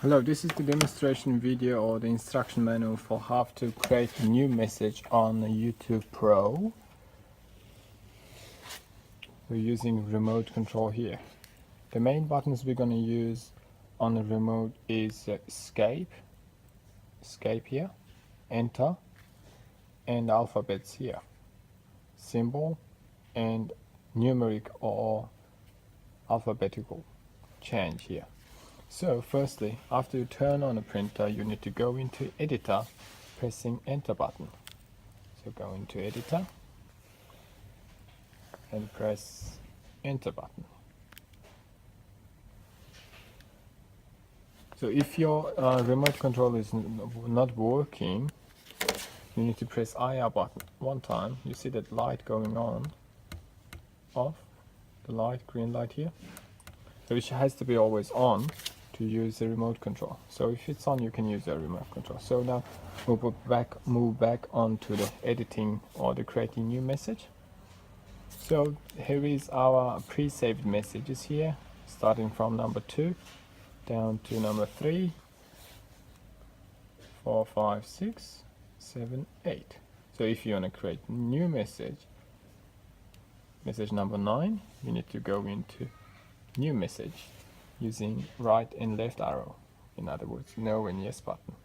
Hello, this is the demonstration video or the instruction manual for how to create a new message on YouTube Pro. We're using remote control here. The main buttons we're going to use on the remote is escape here, enter, and alphabets here, symbol and numeric or alphabetical change here. So firstly, after you turn on a printer, you need to go into editor, pressing enter button. So go into editor and press enter button. So if your remote control is not working, you need to press IR button one time. You see that light going on, off, the light, green light here. So it has to be always on to use the remote control. So if it's on, you can use the remote control. So now we'll move back onto the editing or the creating new message. So here is our pre-saved messages here, starting from number 2 down to number 3, 4, 5, 6, 7, 8. So if you want to create new message number 9, you need to go into new message using right and left arrow, in other words, no and yes button.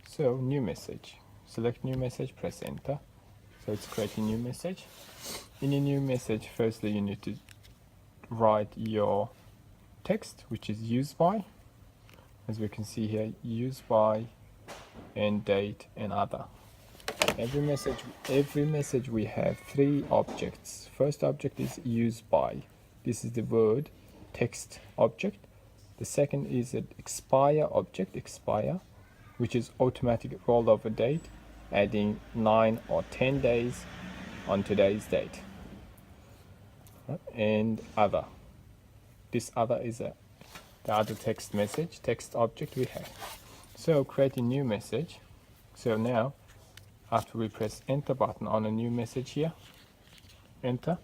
So new message, select new message, press enter. So it's creating new message. In your new message, firstly you need to write your text, which is used by, as we can see here, used by and date and other. Every message we have 3 objects. First object is used by. This is the word text object. The second is an expire object, expire, which is automatic rollover date, adding 9 or 10 days on today's date. And other. This other is the other text message, text object we have. So create a new message. So now, after we press enter button on a new message here, enter,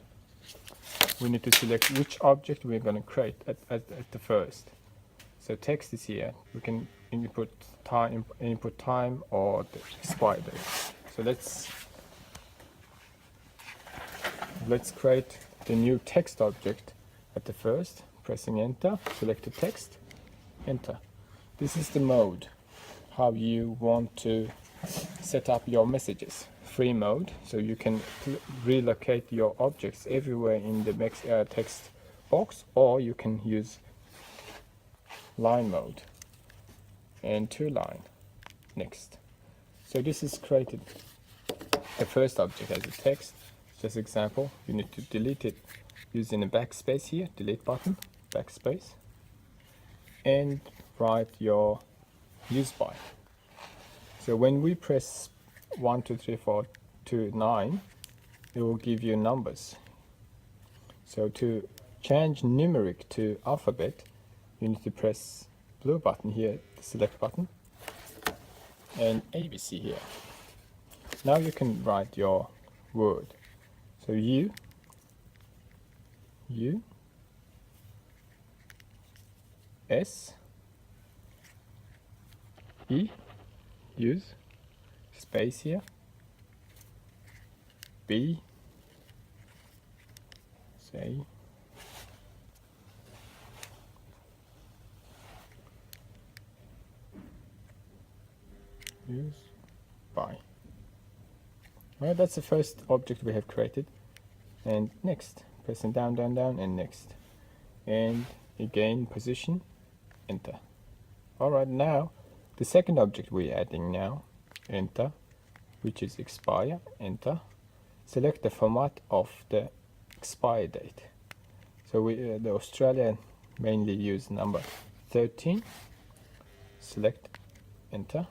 we need to select which object we're going to create at the first. So text is here. We can input time or the expire date. So let's create the new text object at the first. Pressing enter, select the text, enter. This is the mode, how you want to set up your messages. Free mode, so you can relocate your objects everywhere in the text box, or you can use line mode and 2 line. Next. So this is created the first object as a text. Just example, you need to delete it using a backspace here, delete button, backspace, and write your use by. So when we press 1, 2, 3, 4 to 9, it will give you numbers. So to change numeric to alphabet, you need to press blue button here, the select button, and ABC here. Now you can write your word. So U, S, E, use, space here, B, say, use, by. Well, that's the first object we have created. And next, pressing down, down, down, and next. And again, position, enter. Alright, now, the second object we're adding now, enter, which is expire, enter. Select the format of the expire date. So the Australian mainly use number 13. Select, enter,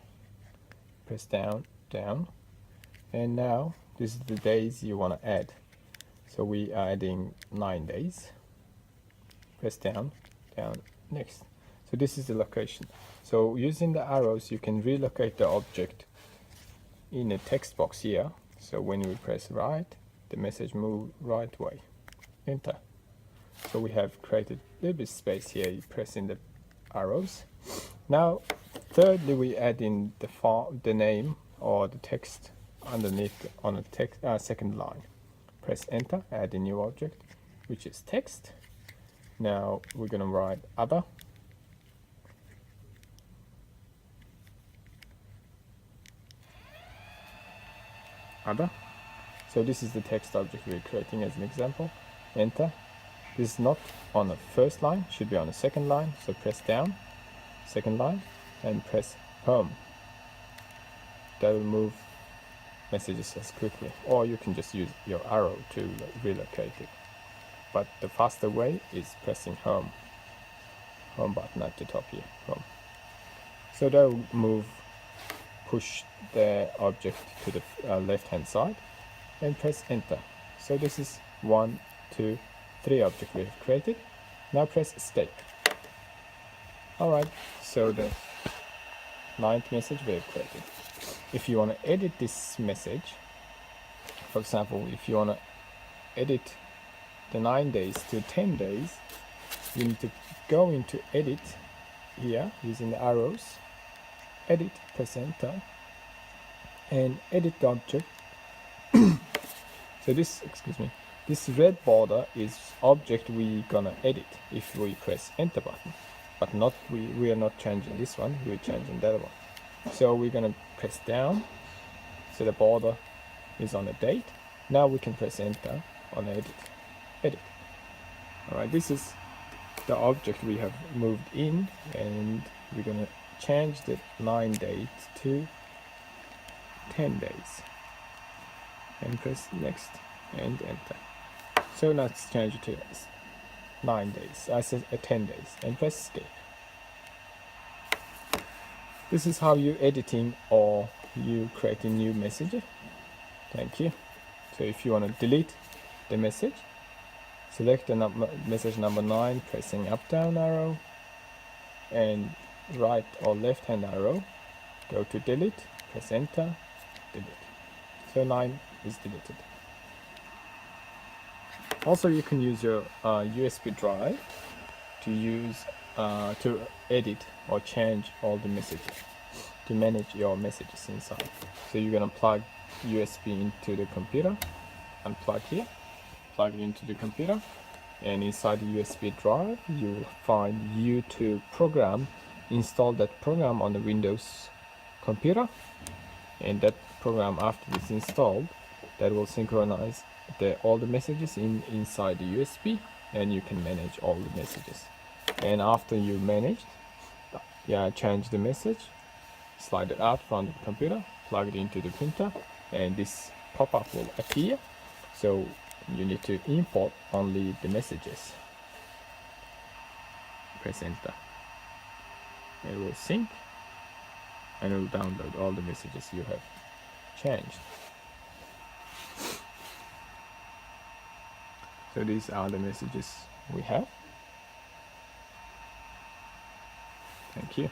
press down, down, and now this is the days you want to add. So we are adding 9 days. Press down, down, next. So this is the location. So using the arrows, you can relocate the object in a text box here. So when we press right, the message moves right way. Enter. So we have created a little bit space here. You press in the arrows. Now thirdly, we add in the name or the text underneath on the text second line. Press enter, add a new object, which is text. Now we're going to write other. So this is the text object we're creating as an example. Enter. This is not on the first line, should be on the second line. So press down, second line, and press home. That will move messages as quickly. Or you can just use your arrow to relocate it. But the faster way is pressing home button at the top here, home. So that will push the object to the left hand side, and press enter. So this is 1, 2, 3 object we have created. Now press escape. Alright, so the 9th message we have created. If you want to edit this message, for example, if you want to edit the 9 days to 10 days, you need to go into edit here using the arrows, edit, press enter, and edit the object. So this red border is object we gonna edit if we press enter button, but not we are not changing this one, we're changing that one. So we're gonna press down, so the border is on the date. Now we can press enter on edit. Alright, this is the object we have moved in, and we're gonna change the 9 days to 10 days, and press next and enter. So now let's change it to 9 days, I said 10 days, and press escape. This is how you editing or you creating new messages. Thank you. So if you want to delete the message, select the message number 9, pressing up down arrow, and right or left hand arrow, go to delete, press enter, delete. So 9 is deleted. Also, you can use your USB drive to edit or change all the messages, to manage your messages inside. So you're gonna plug USB into the computer, unplug here, plug it into the computer, and inside the USB drive you will find YouTube program. Install that program on the Windows computer, and that program, after it's installed, that will synchronize all the messages inside the USB, and you can manage all the messages. And after you managed, change the message, slide it out from the computer, plug it into the printer, and this pop-up will appear. So you need to import only the messages. Press enter. It will sync, and it will download all the messages you have changed. So these are the messages we have. Thank you.